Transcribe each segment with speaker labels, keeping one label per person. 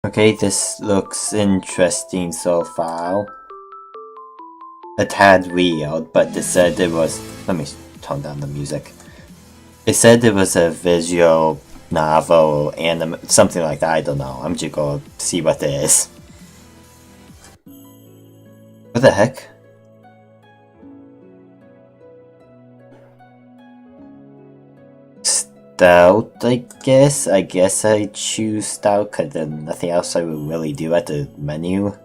Speaker 1: Okay, this looks interesting so far. A tad weird, but they said it was. Let me tone down the music. It said it was a visual novel, anime, something like that. I don't know. I'm just gonna see what it is. What the heck? Stout, I guess. I guess I choose stout because there's nothing else I would really do at the menu.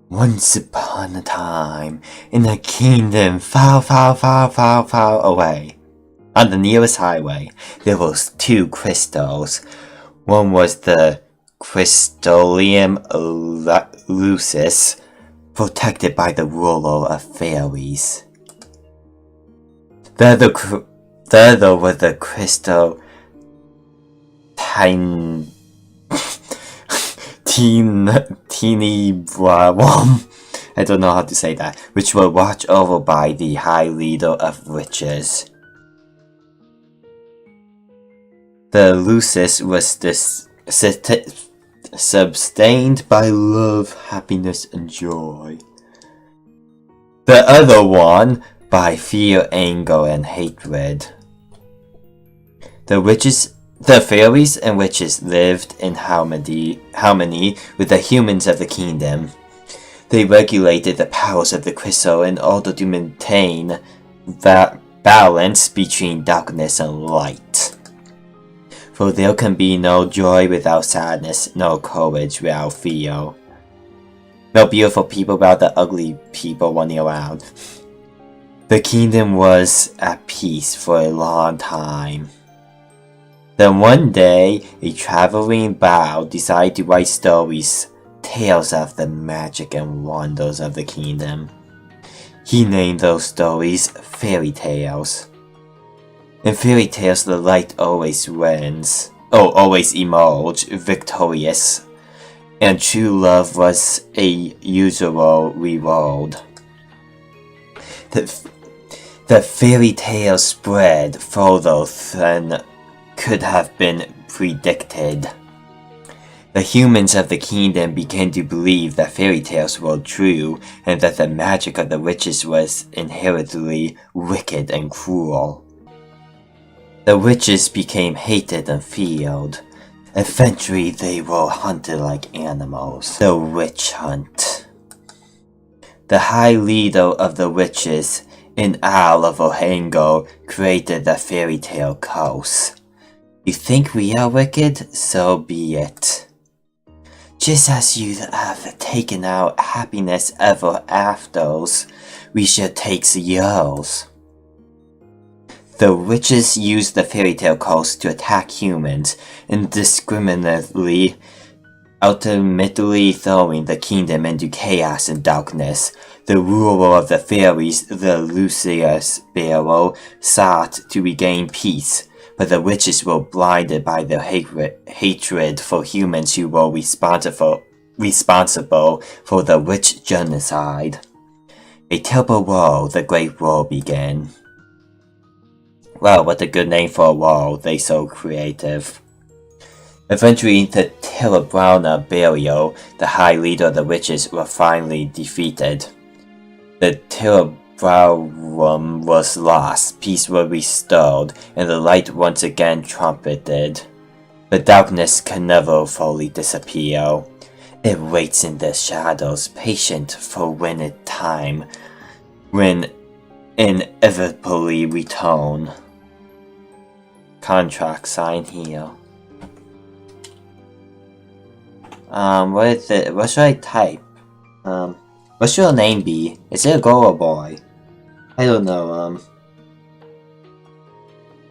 Speaker 1: Once upon a time, in a kingdom far, far, far, far, far away, on the nearest highway, there was two crystals. One was the Crystallium Lucis, protected by the ruler of fairies. The other was the crystal teeny one. I don't know how to say that, which were watched over by the High Leader of Witches. The Lucis was sustained by love, happiness, and joy. The other one by fear, anger, and hatred. The fairies and witches lived in harmony with the humans of the kingdom. They regulated the powers of the crystal in order to maintain that balance between darkness and light. For there can be no joy without sadness, no courage without fear. No beautiful people without the ugly people running around. The kingdom was at peace for a long time. Then one day, a traveling bow decided to write stories, tales of the magic and wonders of the kingdom. He named those stories fairy tales. In fairy tales, the light always wins, always emerged victorious, and true love was a usual reward. The fairy tale spread further than could have been predicted. The humans of the kingdom began to believe that fairy tales were true and that the magic of the witches was inherently wicked and cruel. The witches became hated and feared. Eventually they were hunted like animals. The witch hunt. The high leader of the witches, an owl of Ohango, created the fairy tale curse. You think we are wicked? So be it. Just as you have taken our happiness ever afters, we shall take yours. The witches used the fairy tale curse to attack humans indiscriminately, ultimately throwing the kingdom into chaos and darkness. The ruler of the fairies, the Lucius Bearer, sought to regain peace, but the witches were blinded by their hatred for humans who were responsible for the witch genocide. A terrible war, the Great War, began. Wow, what a good name for a war, they so creative. Eventually, the Tenebrana burial, the high leader of the witches, were finally defeated. The Tenebrarum was lost, peace was restored, and the light once again trumpeted. But darkness can never fully disappear. It waits in the shadows, patient for when inevitably return. Contract sign here. What is it? What should I type? What should your name be? Is it a girl or boy? I don't know,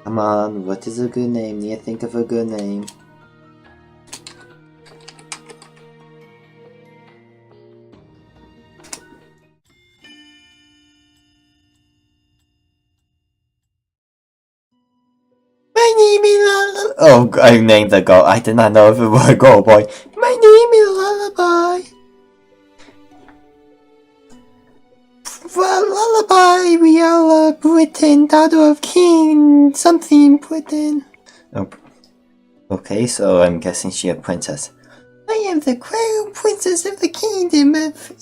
Speaker 1: Come on, what is a good name? Need to think of a good name. My name is Lullaby. Oh, I named the girl. I did not know if it was a girl or boy. My name is Lullaby. Well, Lullaby, we are Britain, daughter of King something Britain. Oh. Okay, so I'm guessing she's a princess. I am the crown princess of the kingdom of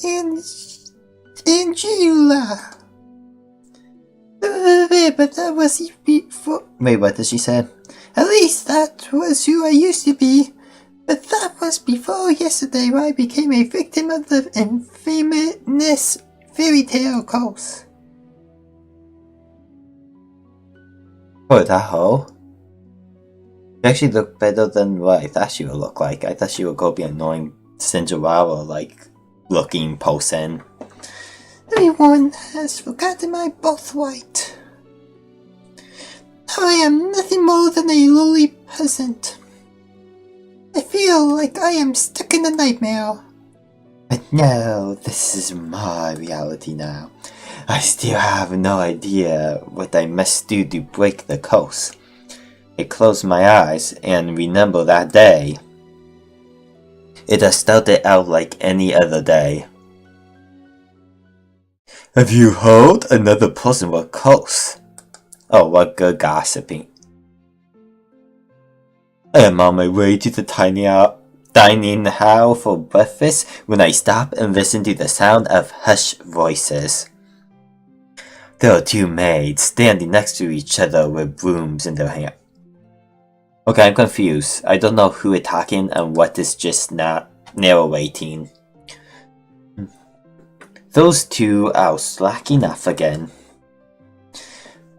Speaker 1: Angela. But that was before. Wait, what did she say? At least that was who I used to be. But that was before yesterday, where I became a victim of the infamous fairytale curse. Oh, that hoe? She actually looked better than what I thought she would look like. I thought she would go be annoying Cinderella, like, looking person. Everyone has forgotten my birthright. Now I am nothing more than a lowly peasant. I feel like I am stuck in a nightmare. But no, this is my reality now. I still have no idea what I must do to break the curse. I close my eyes and remember that day. It has started out like any other day. Have you heard? Another person was cursed. Oh, what good gossiping. I am on my way to the dining hall for breakfast when I stop and listen to the sound of hushed voices. There are two maids standing next to each other with brooms in their hand. Okay, I'm confused. I don't know who is talking and what is just not narrating. Those two are slacking off again.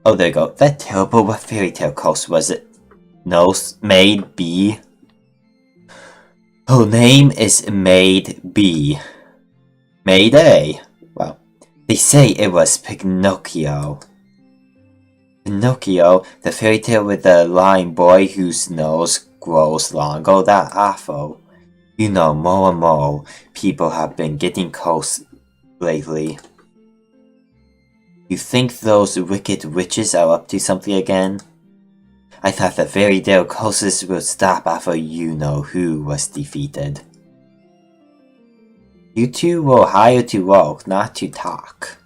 Speaker 1: Oh, there you go. That terrible what fairy tale curse was it? No, Maid B. Her name is Maid B. Maid A. Well, they say it was Pinocchio. Pinocchio, the fairy tale with the blind boy whose nose grows longer than awful. You know, more and more people have been getting cursed lately. You think those wicked witches are up to something again? I thought the fairy tale curses would stop after you-know-who was defeated. You two were hired to work, not to talk.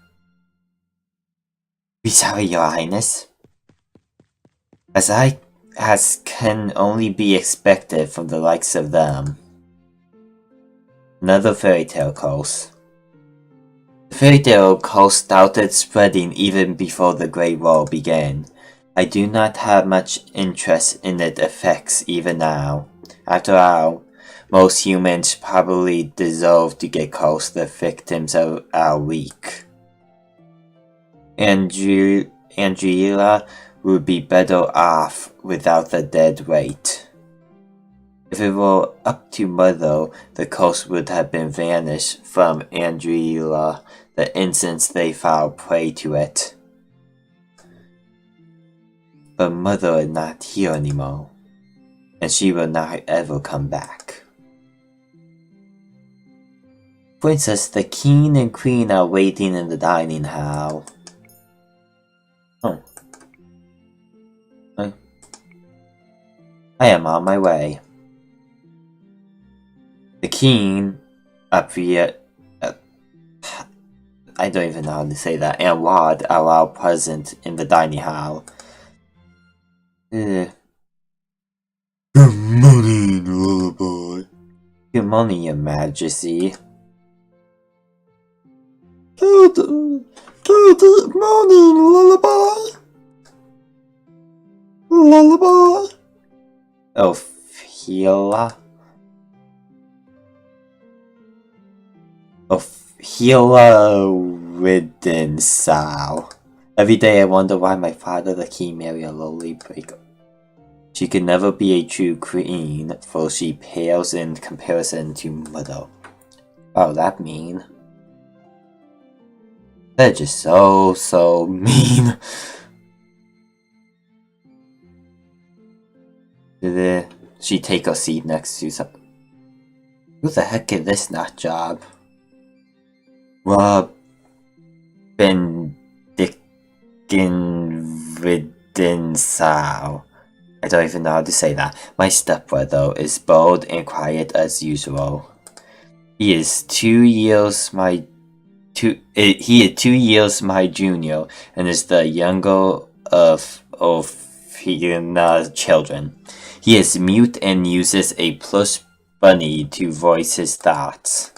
Speaker 1: Be sorry, Your Highness. As can only be expected from the likes of them. Another fairy tale curse. The fairy tale curse started spreading even before the Great War began. I do not have much interest in its effects even now. After all, most humans probably deserve to get cursed. The victims are weak. Angela would be better off without the dead weight. If it were up to Mother, the curse would have been vanished from Angela the instant they foul prey to it. But Mother is not here anymore, and she will not ever come back. Princess, the King and Queen are waiting in the dining hall. Oh. I am on my way. The King appeared. I don't even know how to say that. And Wad are all present in the dining hall. Good morning, Lullaby. Good morning, Your Majesty. Good morning, Lullaby. Lullaby. Oh, Fila. Hila ridden sow. Every day I wonder why my father the king married a lowly breaker. She could never be a true queen, for she pales in comparison to Mother. Oh, that mean. That's just so mean. Did she take a seat next to some? Who the heck is this nut job? Robin Ridden sow. I don't even know how to say that. My stepbrother is bold and quiet as usual. He is 2 years my junior and is the younger of Fiona's children. He is mute and uses a plush bunny to voice his thoughts.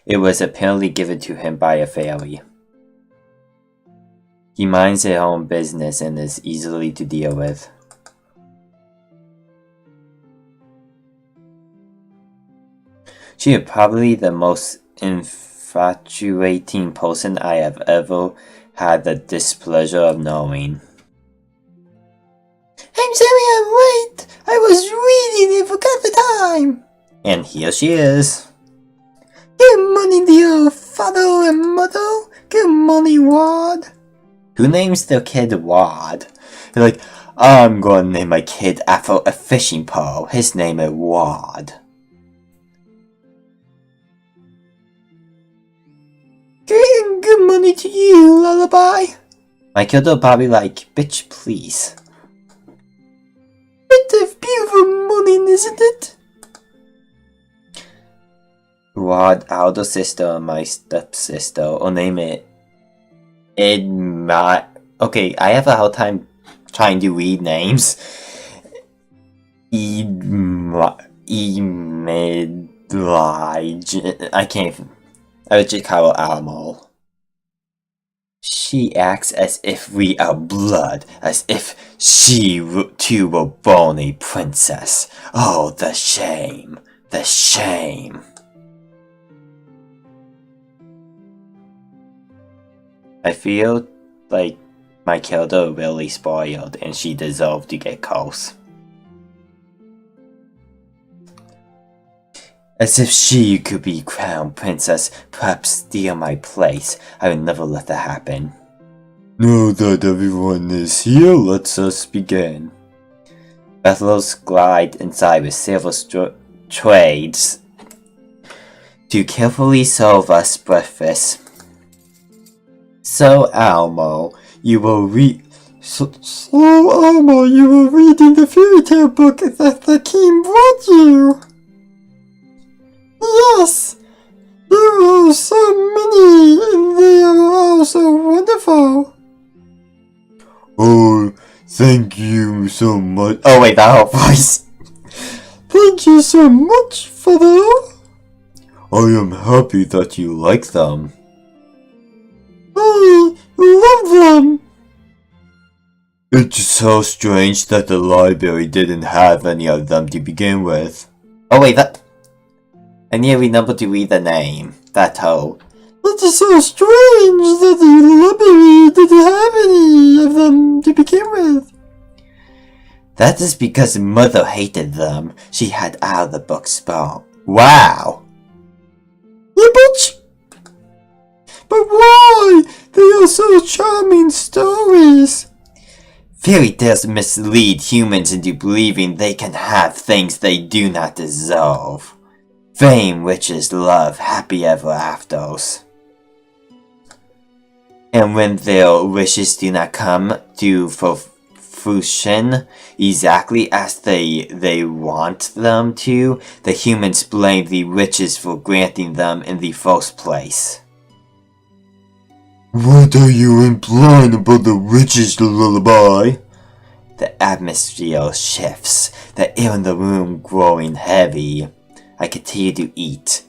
Speaker 1: It was apparently given to him by a fairy. He minds his own business and is easily to deal with. She is probably the most infatuating person I have ever had the displeasure of knowing. I'm sorry I'm late. I was reading and forgot the time. And here she is. Good morning, dear father and mother. Good morning, Wad. Who names their kid Wad? They're like, I'm going to name my kid after a fishing pole. His name is Wad. Good morning to you, Lullaby. My kid will probably like, bitch, please. What a beautiful morning, isn't it? Wad, elder sister, and my stepsister, or name it Okay, I have a hard time trying to read names. I can't. I would just call her Almo. She acts as if we are blood, as if she too were born a princess. Oh, the shame! The shame! I feel like my Kilda really spoiled and she deserved to get close. As if she could be crowned princess, perhaps steal my place. I would never let that happen. Now that everyone is here, let us begin. Buffaloes glide inside with silver trays to carefully serve us breakfast. So, Almo, you were reading the fairy tale book that the king brought you. Yes, there are so many, and they are all so wonderful. Oh, thank you so much. Oh wait, that whole voice. Thank you so much, father. I am happy that you like them. I love them! It's so strange that the library didn't have any of them to begin with. Oh wait, I need to remember to read the name. That whole. It's so strange that the library didn't have any of them to begin with. That is because Mother hated them. She had all the books spelled. Wow! Yeah, bitch! But why? They are so charming stories. Fairy tales mislead humans into believing they can have things they do not deserve. Fame, riches, love, happy ever afters. And when their wishes do not come to fruition exactly as they want them to, the humans blame the witches for granting them in the first place. What are you implying about the witches, Lullaby? The atmosphere shifts, the air in the room growing heavy. I continue to eat.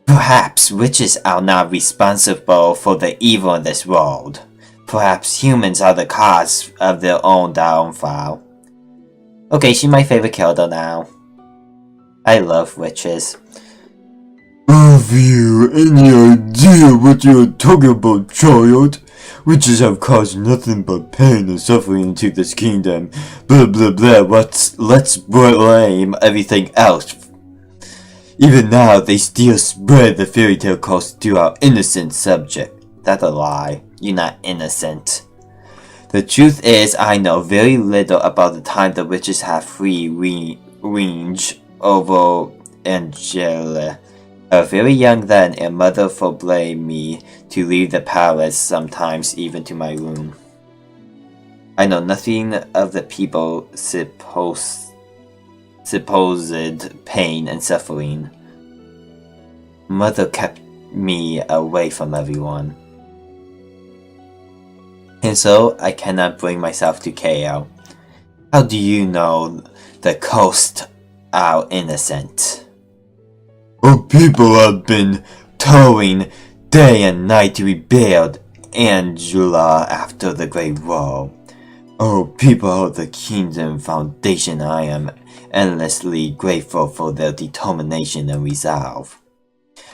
Speaker 1: Perhaps witches are not responsible for the evil in this world. Perhaps humans are the cause of their own downfall. Okay, she's my favorite character now. I love witches. Have you any idea what you're talking about, child? Witches have caused nothing but pain and suffering to this kingdom. Blah blah blah, let's blame everything else. Even now, they still spread the fairy tale curse to our innocent subject. That's a lie. You're not innocent. The truth is, I know very little about the time the witches have free range over Angela. I was very young then, and Mother forbade me to leave the palace, sometimes even to my room. I know nothing of the people's supposed pain and suffering. Mother kept me away from everyone. And so, I cannot bring myself to KO. How do you know the coast are innocent? Oh, people have been towing day and night to rebuild Angela after the Great War. Oh, people of the Kingdom Foundation, I am endlessly grateful for their determination and resolve.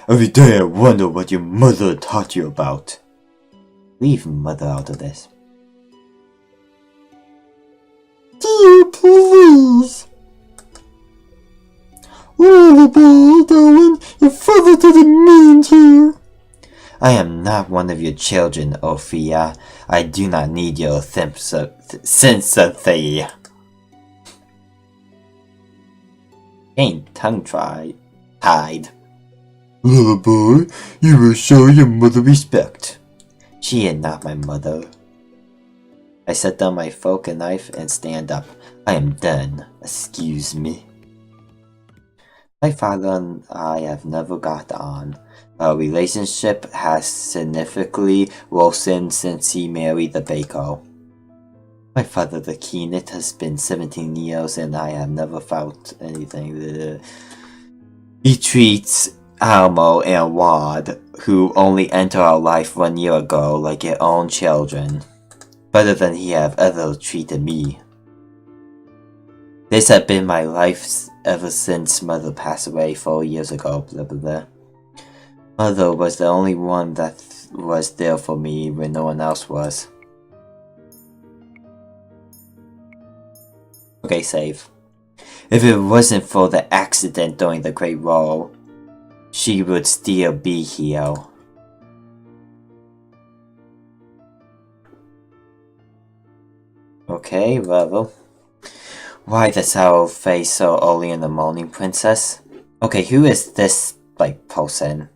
Speaker 1: Every day I wonder what your mother taught you about. Leave mother out of this. Dear, please. Lullaby, darling, your father didn't mean to. I am not one of your children, Ophia. I do not need your sympathy. Ain't tongue-tied. Lullaby, you will show your mother respect. She is not my mother. I set down my fork and knife and stand up. I am done. Excuse me. My father and I have never got on. Our relationship has significantly worsened since he married the baker. My father, the king, it has been 17 years and I have never felt anything. He treats Almo and Wad, who only entered our life 1 year ago, like their own children, better than he have ever treated me. This had been my life ever since mother passed away 4 years ago, blah blah blah. Mother was the only one that was there for me when no one else was. Okay, save. If it wasn't for the accident during the Great War, she would still be here. Okay, well. Why the sour face so early in the morning, princess? Okay, who is this, person?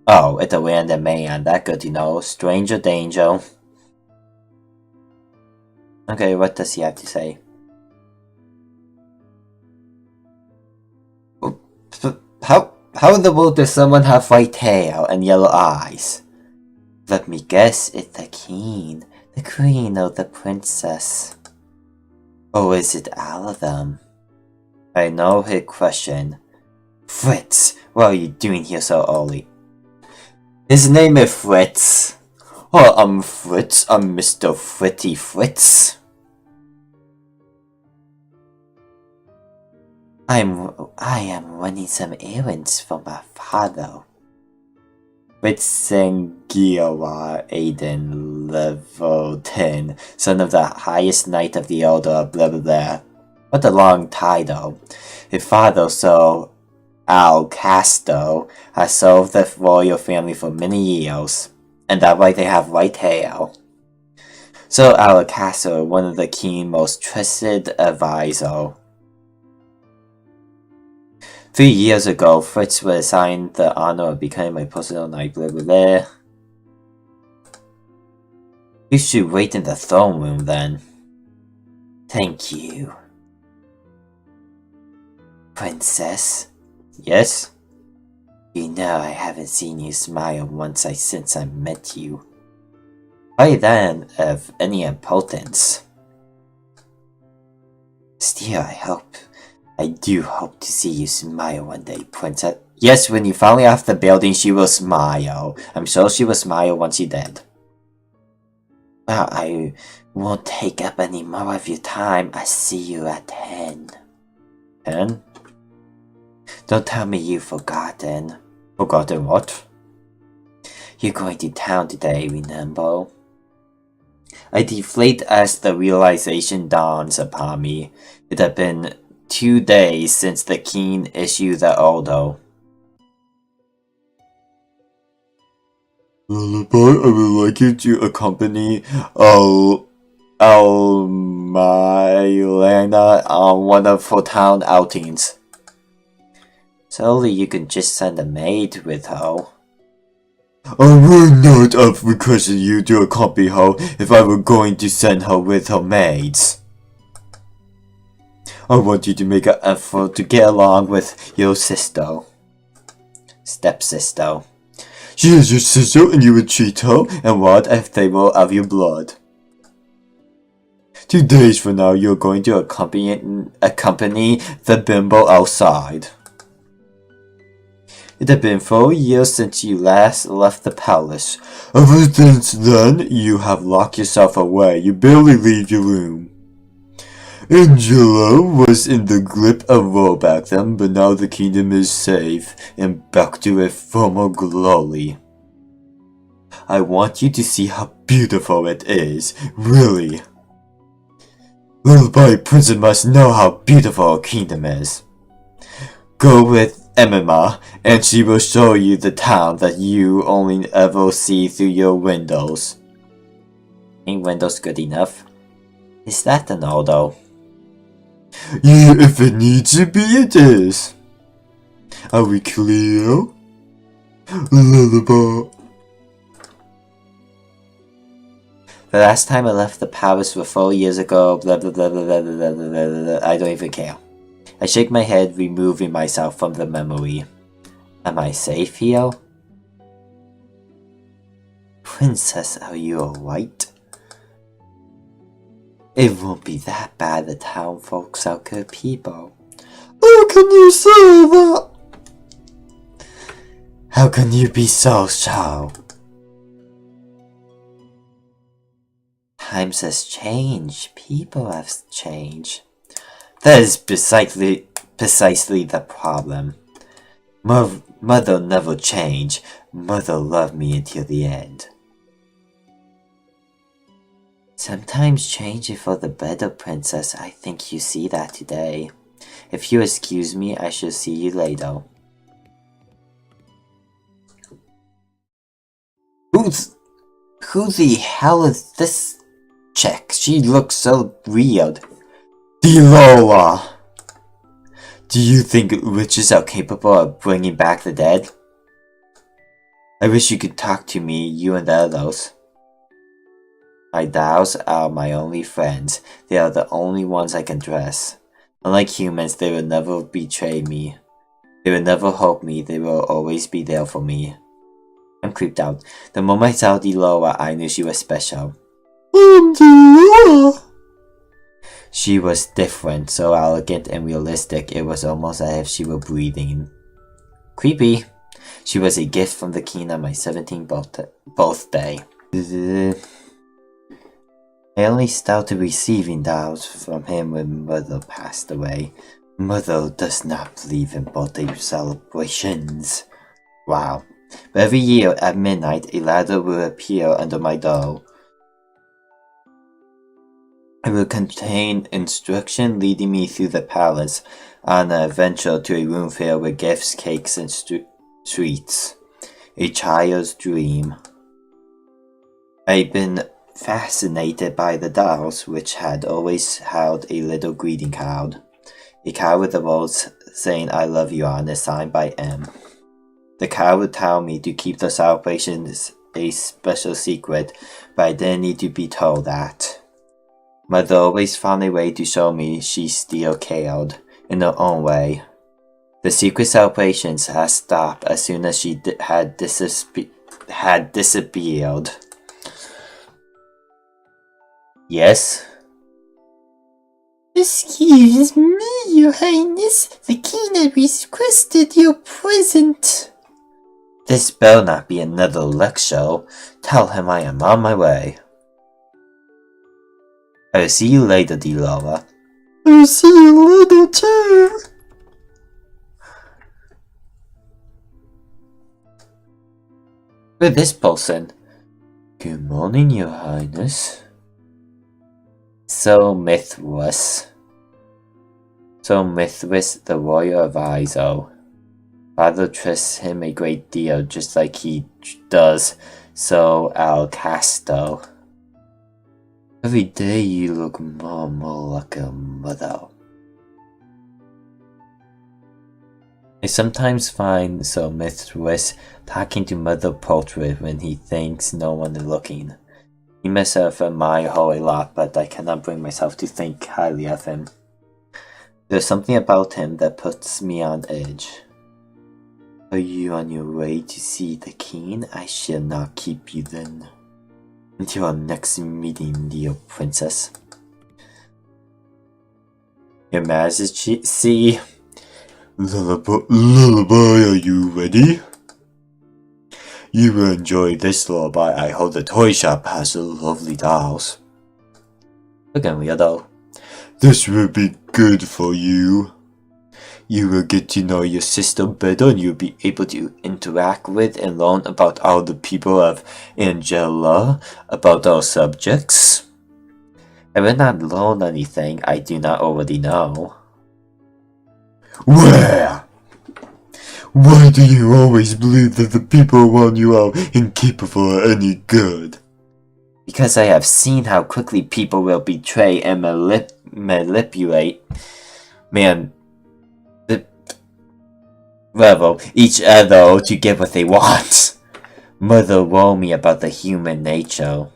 Speaker 1: Oh, it's a random man, that good to know. Stranger danger. Okay, what does he have to say? How in the world does someone have white hair and yellow eyes? Let me guess, it's the king, the queen, or the princess. Or is it all of them? I know his question. Fritz, what are you doing here so early? His name is Fritz. Oh, I'm Fritz. I'm Mr. Fritty Fritz. I am running some errands for my father. Fritz Sangira Aiden, level 10, son of the highest knight of the order, blah blah blah. What a long title. His father, Sir Al Casto, has served the royal family for many years, and that's why they have white hair. Sir Al Casto, one of the king's most trusted advisors. 3 years ago, Fritz was assigned the honor of becoming my personal knight, blah blah blah. You should wait in the throne room then. Thank you. Princess? Yes? You know I haven't seen you smile once since I met you. Why then of any importance? Still, I do hope to see you smile one day, Princess. Yes, when you finally off the building, she will smile. I'm sure she will smile once you're dead. Well, I won't take up any more of your time. I see you at 10. 10? Don't tell me you've forgotten. Forgotten what? You're going to town today, remember? I deflate as the realization dawns upon me. It had been 2 days since the king issued the order. Lullaby, I would like you to accompany Almylana on one of her town outings. Surely you can just send a maid with her. I would not have requested you to accompany her if I were going to send her with her maids. I want you to make an effort to get along with your sister. Stepsister. She is your sister and you would treat her and what if they were of your blood? 2 days from now, you're going to accompany the bimbo outside. It had been 4 years since you last left the palace. Ever since then, you have locked yourself away. You barely leave your room. Angela was in the grip of war back then, but now the kingdom is safe and back to its former glory. I want you to see how beautiful it is, really. Little boy princess must know how beautiful a kingdom is. Go with Emma, and she will show you the town that you only ever see through your windows. Ain't windows good enough? Is that an all though? Yeah, if it needs to be, it is. Are we clear? Lullaby. The last time I left the palace was 4 years ago, blah blah blah blah blah blah blah blah blah. I don't even care. I shake my head, removing myself from the memory. Am I safe here? Princess, are you alright? It won't be that bad. The town folks are good people. How can you say that? How can you be so sure? Times has changed. People have changed. That is precisely the problem. Mother never changed. Mother loved me until the end. Sometimes change is for the better, princess. I think you see that today. If you excuse me, I shall see you later. Who the hell is this chick? She looks so weird. Delola! Do you think witches are capable of bringing back the dead? I wish you could talk to me, you and the others. My dolls are my only friends. They are the only ones I can trust. Unlike humans, they will never betray me. They will never hurt me. They will always be there for me. I'm creeped out. The moment I saw Delola, I knew she was special. Delola! She was different, so elegant and realistic, it was almost as if she were breathing. Creepy. She was a gift from the king on my 17th birthday. I only started receiving dolls from him when Mother passed away. Mother does not believe in birthday celebrations. Wow. But every year at midnight, a ladder will appear under my door. It will contain instruction leading me through the palace on an adventure to a room filled with gifts, cakes, and sweets. A child's dream. I've been fascinated by the dolls, which had always held a little greeting card. A card with the words saying I love you on it, signed by M. The card would tell me to keep the celebrations a special secret, but I didn't need to be told that. Mother always found a way to show me she still cared, in her own way. The secret celebrations had stopped as soon as she had disappeared. Yes? Excuse me, your highness. The king has requested your present. This better not be another lecture. Tell him I am on my way. I will see you later, Delola. I will see you later too. With this person. Good morning, your highness. So Mithras, the warrior of Izo. Father trusts him a great deal, just like he does so Alcasto. Every day you look more and more like a mother. I sometimes find Sir Mithras talking to Mother Portrait when he thinks no one is looking. He must have admired her a lot, but I cannot bring myself to think highly of him. There's something about him that puts me on edge. Are you on your way to see the king? I shall not keep you then. Until our next meeting, dear princess. Your Majesty. Lullaby, are you ready? You will enjoy this lullaby. I hope the toy shop has lovely dolls. Look at me, though. This will be good for you. You will get to know your sister better and you'll be able to interact with and learn about all the people of Angela, about our subjects. I will not learn anything I do not already know. Where? Why do you always believe that the people around you are incapable of any good? Because I have seen how quickly people will betray and manipulate each other to get what they want. Mother warned me about the human nature.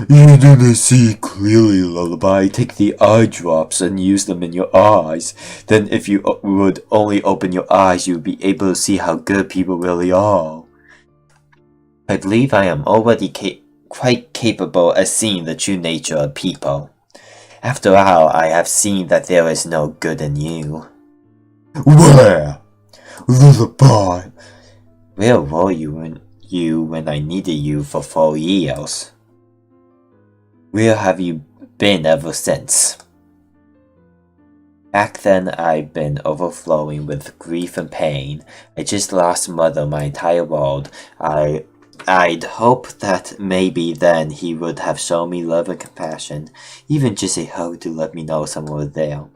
Speaker 1: You do not see clearly, Lullaby. Take the eye drops and use them in your eyes. Then if you would only open your eyes, you would be able to see how good people really are. I believe I am already quite capable of seeing the true nature of people. After all, I have seen that there is no good in you. Where? Lullaby. Where were you when I needed you for 4 years? Where have you been ever since? Back then, I'd been overflowing with grief and pain. I just lost Mother, my entire world. I'd hope that maybe then he would have shown me love and compassion, even just a hug to let me know someone was there.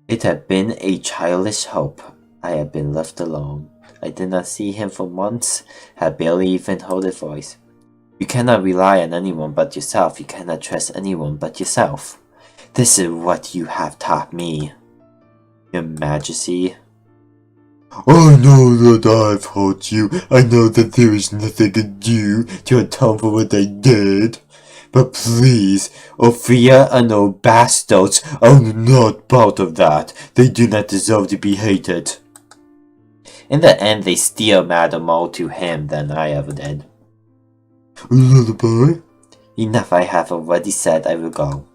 Speaker 1: It had been a childish hope. I had been left alone. I did not see him for months, had barely even heard his voice. You cannot rely on anyone but yourself. You cannot trust anyone but yourself. This is what you have taught me, Your Majesty. I know that I've hurt you. I know that there is nothing I can do to atone for what I did. But please, Ophelia and no bastards are not part of that. They do not deserve to be hated. In the end, they still matter more to him than I ever did. Lullaby? Enough, I have already said I will go.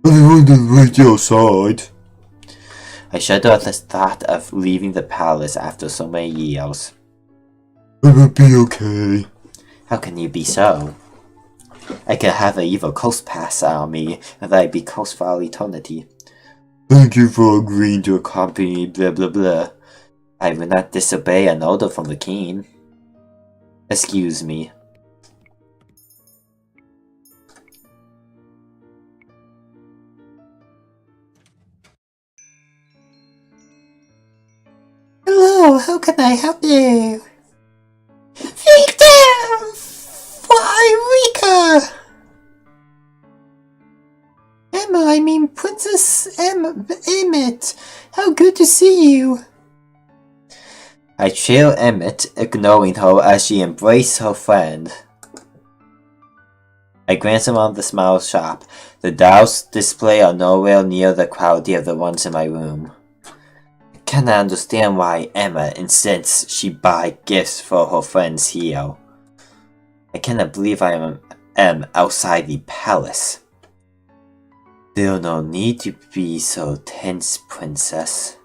Speaker 1: I want to wait outside. I shudder at the thought of leaving the palace after so many years. I will be okay. How can you be so? I can have an evil coast pass on me, and I'd be coast for all eternity. Thank you for agreeing to accompany blah blah blah. I will not disobey an order from the king. Excuse me. Hello, how can I help you? Victor! Why, Rika? Emma, I mean Princess Emmett. How good to see you. I trail Emmett, ignoring her as she embraced her friend. I glance around the small shop. The dolls displayed are nowhere near the quality of the ones in my room. I cannot understand why Emma insists she buy gifts for her friends here. I cannot believe I am outside the palace. There's no need to be so tense, Princess.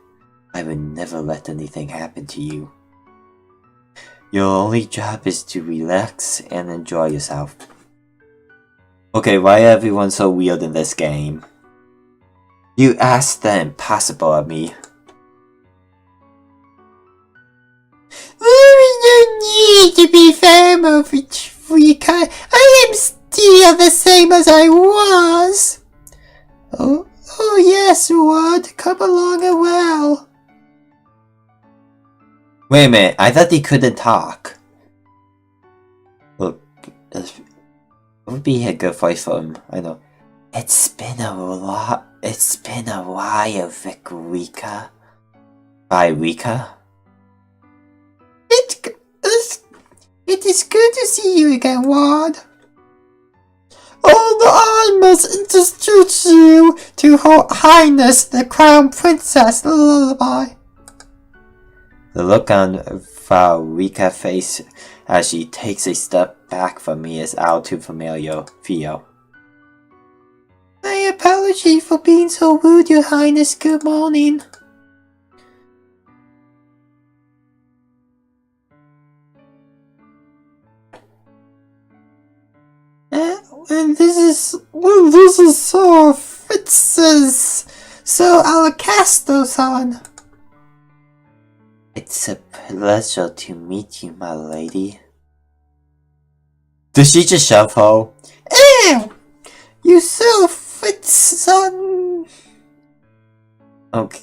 Speaker 1: I will never let anything happen to you. Your only job is to relax and enjoy yourself. Okay, why is everyone so weird in this game? You asked the impossible of me. There is no need to be firm over Rika. I am still the same as I was. Oh yes, Ward, come along and well. Wait a minute, I thought he couldn't talk. Look, it would be a good voice for him, I know. It's been a while, Rika. Bye, Rika. It is good to see you again, Ward. I must introduce you to Her Highness the Crown Princess Lullaby. The look on Rika's face as she takes a step back from me as all too familiar feel. My apology for being so rude, Your Highness. Good morning. And this is so Fitz's so Alacasto-san. It's a pleasure to meet you, my lady. Does she just shove her? Ew! You so Fitz-son. Okay.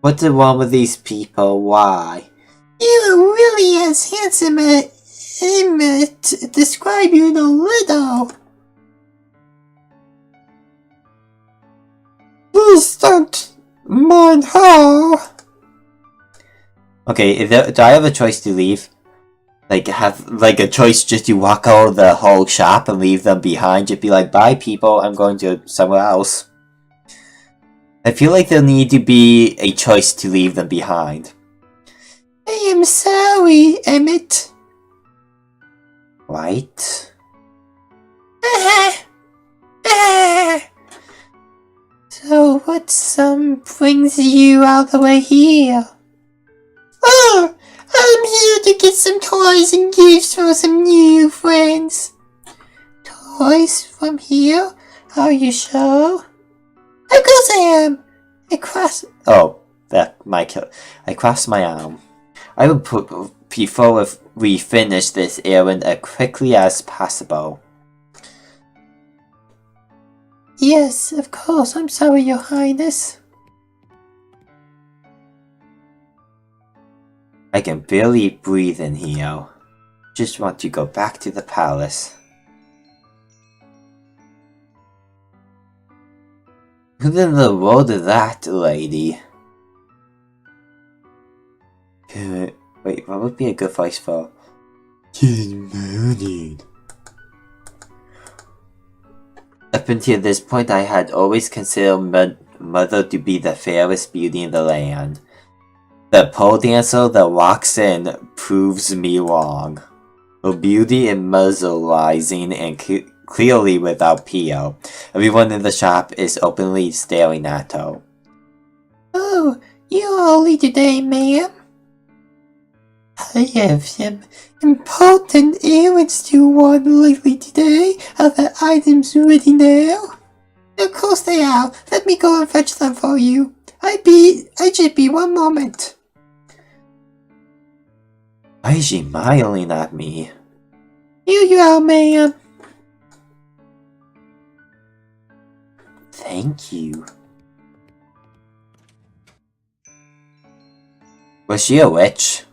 Speaker 1: What's wrong with these people? Why? You are really as handsome as Emmett describe you in a little. Please don't mind her. Okay, do I have a choice to leave? Like, have, like, a choice just to walk out of the whole shop and leave them behind? Just be like, bye people, I'm going to somewhere else. I feel like there'll need to be a choice to leave them behind. I am sorry, Emmett. Right? So what brings you all the way here? Oh, I'm here to get some toys and gifts for some new friends. Toys from here? Are you sure? Of course I am. I crossed my arm. I would prefer if we finish this errand as quickly as possible. Yes, of course. I'm sorry, Your Highness. I can barely breathe in here. Just want to go back to the palace. Who in the world is that lady? Wait, what would be a good voice for? Good morning. Up until this point, I had always considered Mother to be the fairest beauty in the land. The pole dancer that walks in proves me wrong. Her beauty is mesmerizing and clearly without peer. Everyone in the shop is openly staring at her. Oh, you're early today, ma'am. I have some important errands to run lately today. Are the items ready now? Of course they are. Let me go and fetch them for you. I should be 1 moment. Why is she smiling at me? Here you are, ma'am. Thank you. Was she a witch?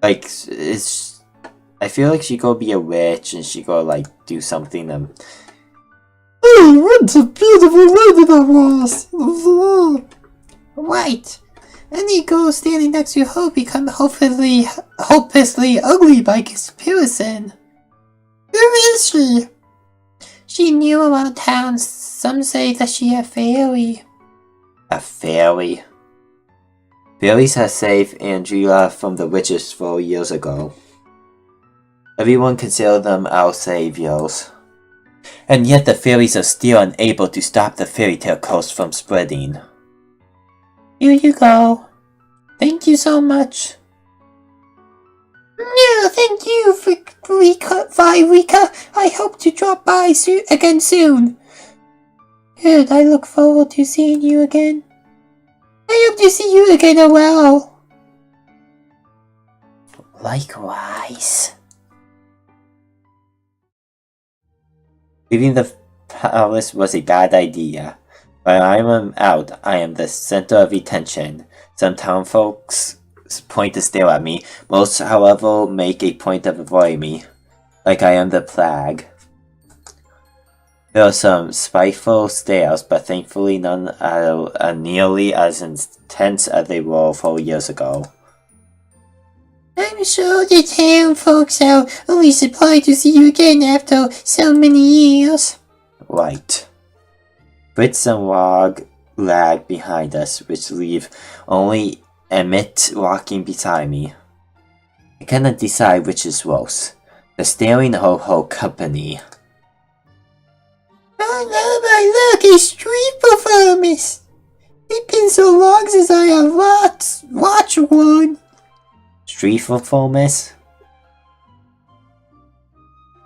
Speaker 1: Like, I feel like she gonna be a witch and she gonna, like, do something Oh, what a beautiful lady that was! Right. Any girl standing next to her become hopelessly ugly by comparison. Who is she? She knew around town. Some say that she a fairy. A fairy? Fairies had saved Angela from the witches 4 years ago. Everyone considered them our saviors. And yet the fairies are still unable to stop the fairy tale curse from spreading. Here you go. Thank you so much. No, thank you, Rika. I hope to drop by again soon. Good, I look forward to seeing you again. I hope to see you again as well. Likewise. Leaving the palace was a bad idea. When I am out, I am the center of attention. Some town folks point to stare at me. Most, however, make a point of avoiding me, like I am the plague. There are some spiteful stares, but thankfully none are nearly as intense as they were 4 years ago. I'm sure the town folks are only surprised to see you again after so many years. Right. Fritz and Wog lag behind us, which leave only Emmett walking beside me. I cannot decide which is worse. The staring ho-ho company.
Speaker 2: Oh no, my luck, a street performance! It's been so long since I have watched one.
Speaker 1: Street performance?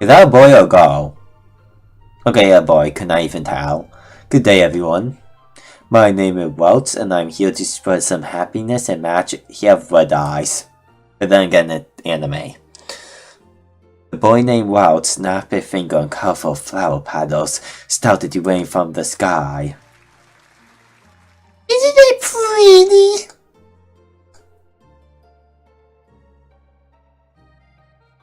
Speaker 1: Is that a boy or a girl? Okay, a boy, could not even tell. Good day, everyone. My name is Welts, and I'm here to spread some happiness and magic. He have red eyes. But then again, it's anime. The boy named Welts snapped a finger and colorful flower petals started to rain from the sky.
Speaker 2: Isn't it pretty?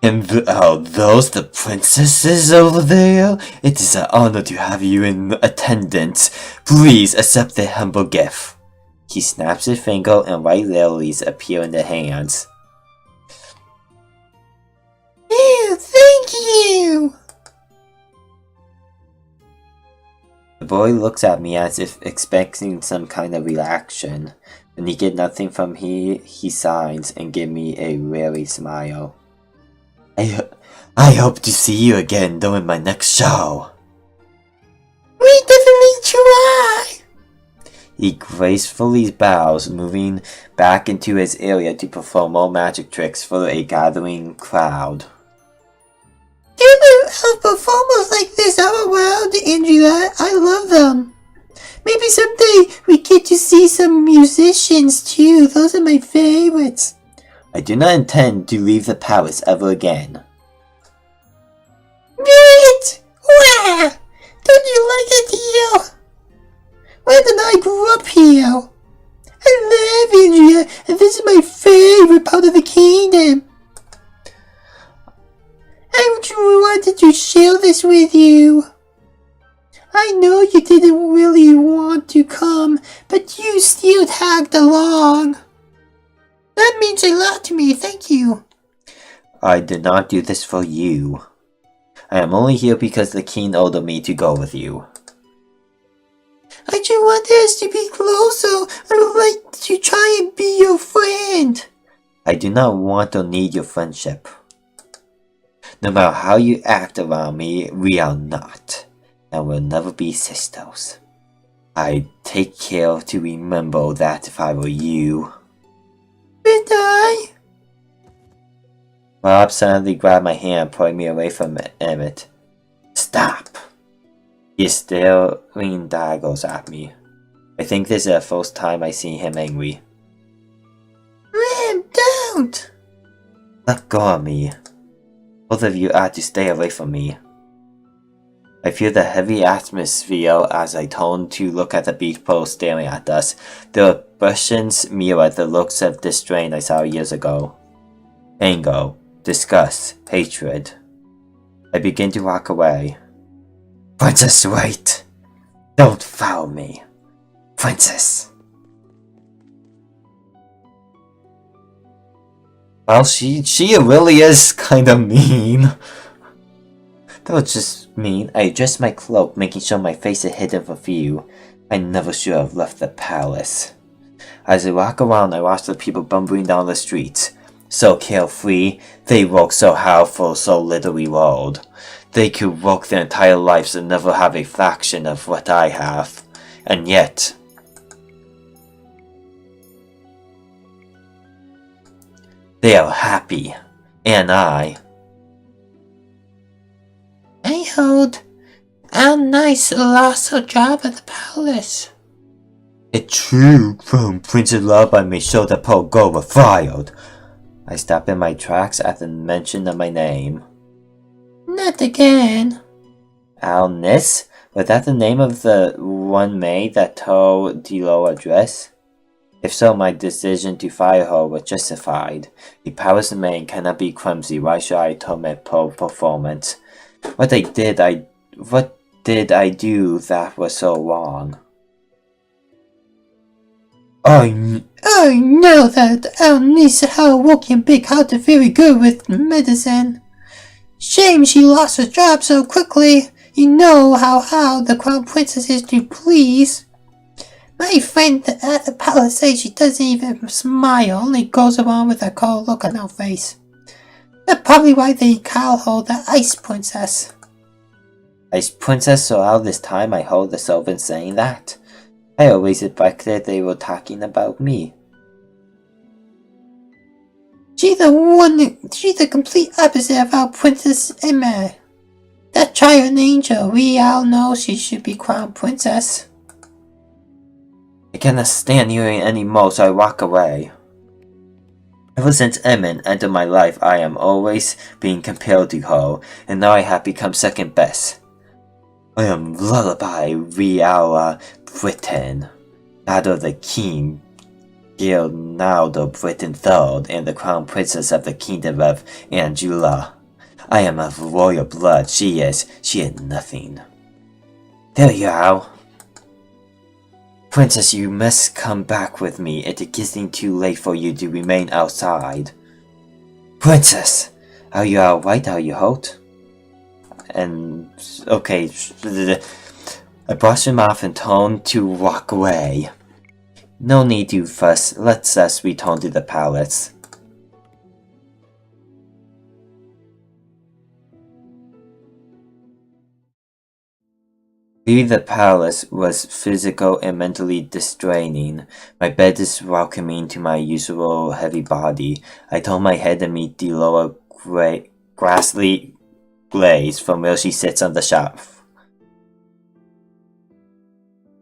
Speaker 1: And are those the princesses over there? It is an honor to have you in attendance. Please accept the humble gift. He snaps his finger and white lilies appear in their hands.
Speaker 2: Ew, thank you!
Speaker 1: The boy looks at me as if expecting some kind of reaction. When he get nothing from he signs and give me a weary smile. I hope to see you again during my next show.
Speaker 2: We definitely try!
Speaker 1: He gracefully bows, moving back into his area to perform more magic tricks for a gathering crowd.
Speaker 2: There are performers like this all around, Angela. I love them. Maybe someday we get to see some musicians too. Those are my favorites.
Speaker 1: I do not intend to leave the palace ever again.
Speaker 2: What? Wow! Don't you like it here? Why did I grow up here? I love India, and this is my favorite part of the kingdom. I wanted to share this with you. I know you didn't really want to come, but you still tagged along. That means a lot to me, thank you.
Speaker 1: I did not do this for you. I am only here because the king ordered me to go with you.
Speaker 2: I just want us to be closer. I would like to try and be your friend.
Speaker 1: I do not want or need your friendship. No matter how you act around me, we are not, and will never be sisters. I'd take care to remember that if I were you.
Speaker 2: But I...
Speaker 1: Rob suddenly grabbed my hand, pulling me away from Emmett. Stop! He is staring daggers at me. I think this is the first time I see him angry.
Speaker 2: Ram, don't!
Speaker 1: Let go of me. Both of you are to stay away from me. I feel the heavy atmosphere as I turn to look at the people staring at us. Their expressions mirror the looks of disdain I saw years ago. Anger, disgust, hatred. I begin to walk away. Princess, wait! Don't follow me. Princess! Well, she really is kind of mean. That was just mean. I adjust my cloak, making sure my face is hidden from view. I never should have left the palace. As I walk around, I watch the people bumbling down the streets. So carefree, they work so hard for so little reward. They could work their entire lives and never have a fraction of what I have. And yet... they are happy. And I
Speaker 2: heard a nice lost her job at the palace.
Speaker 1: It's true. From Princess Love, I made sure that poor girl was fired. I stopped in my tracks at the mention of my name.
Speaker 2: Not again.
Speaker 1: Alnis? Was that the name of the one maid that told the low address? If so, my decision to fire her was justified. A palace maid cannot be clumsy. Why should I torment poor performance? What did I do that was so wrong?
Speaker 2: I know that Alnis had working big hearted very good with medicine. Shame she lost her job so quickly. You know how hard the crown princess is to please. My friend at the palace says she doesn't even smile, only goes around with a cold look on her face. That's probably why they call her the Ice Princess.
Speaker 1: Ice Princess, so all this time I heard the servants saying that. I always expected they were talking about me.
Speaker 2: She's the complete opposite of our Princess Emma. That child angel, we all know she should be crowned princess.
Speaker 1: I cannot stand hearing any more, so I walk away. Ever since Emma entered my life, I am always being compared to her, and now I have become second best. I am Lullaby Reala Britain, daughter of the King Leonardo Britain III, and the crown princess of the kingdom of Angula. I am of royal blood, she is nothing. There you are. Princess, you must come back with me. It is getting too late for you to remain outside. Princess! Are you alright? Are you hurt? And, okay, I brushed him off and turned to walk away. No need to fuss, let us return to the palace. Leaving the palace was physical and mentally distraining. My bed is welcoming to my usual heavy body. I turn my head and meet the lower grassy glaze from where she sits on the shelf.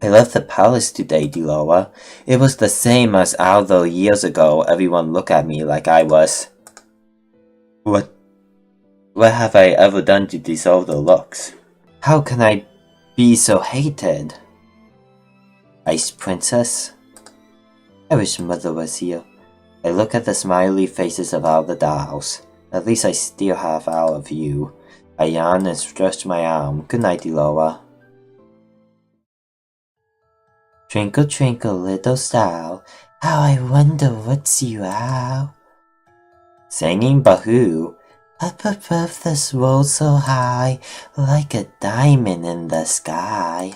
Speaker 1: I left the palace today, Deloa. It was the same as all those years ago. Everyone looked at me like I was. What have I ever done to deserve the looks? How can I be so hated? Ice Princess? I wish Mother was here. I look at the smiley faces of all the dolls. At least I still have all of you. I yawn and stretch my arm. Good night, Deloa. Twinkle, twinkle, little star, how I wonder what you are. Singing Bahoo, up above this world so high, like a diamond in the sky.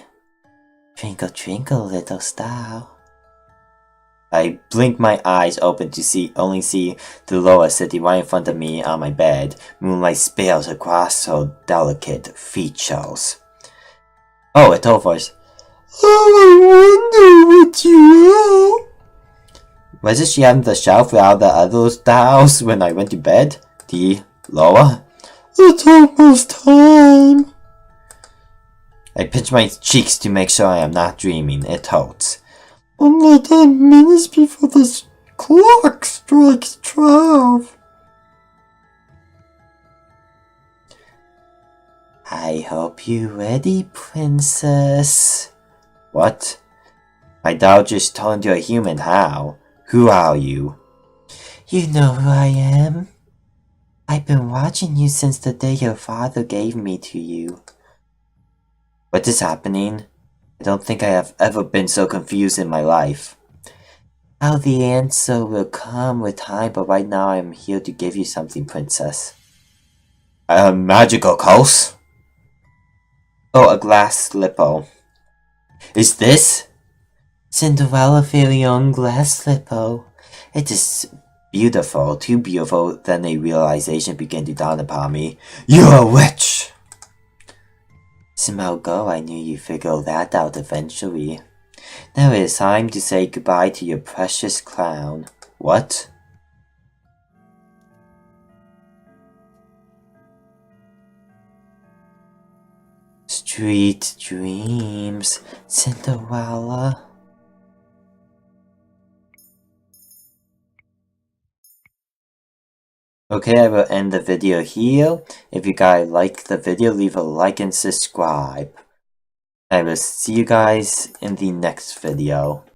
Speaker 1: Twinkle, twinkle, little star. I blink my eyes open to only see Deloa sitting right in front of me on my bed. Moonlight spills across her delicate features. Oh, it's her voice. Oh, I wonder what you are. Wasn't she on the shelf with all the other dolls when I went to bed? Deloa? It's almost time. I pinch my cheeks to make sure I am not dreaming. It hurts. Only 10 minutes before the clock strikes 12. I hope you're ready, princess. What? My doll just turned you a human. How? Who are you? You know who I am. I've been watching you since the day your father gave me to you. What is happening? I don't think I have ever been so confused in my life. Oh, the answer will come with time, but right now I'm here to give you something, princess. A magical curse? Oh, a glass slipper. Is this? Cinderella very own glass slipper. It is beautiful, too beautiful. Then a realization began to dawn upon me. You're a witch! Small girl, I knew you'd figure that out eventually. Now it is time to say goodbye to your precious clown. What? Sweet dreams, Cinderella. Okay, I will end the video here. If you guys like the video, leave a like and subscribe. I will see you guys in the next video.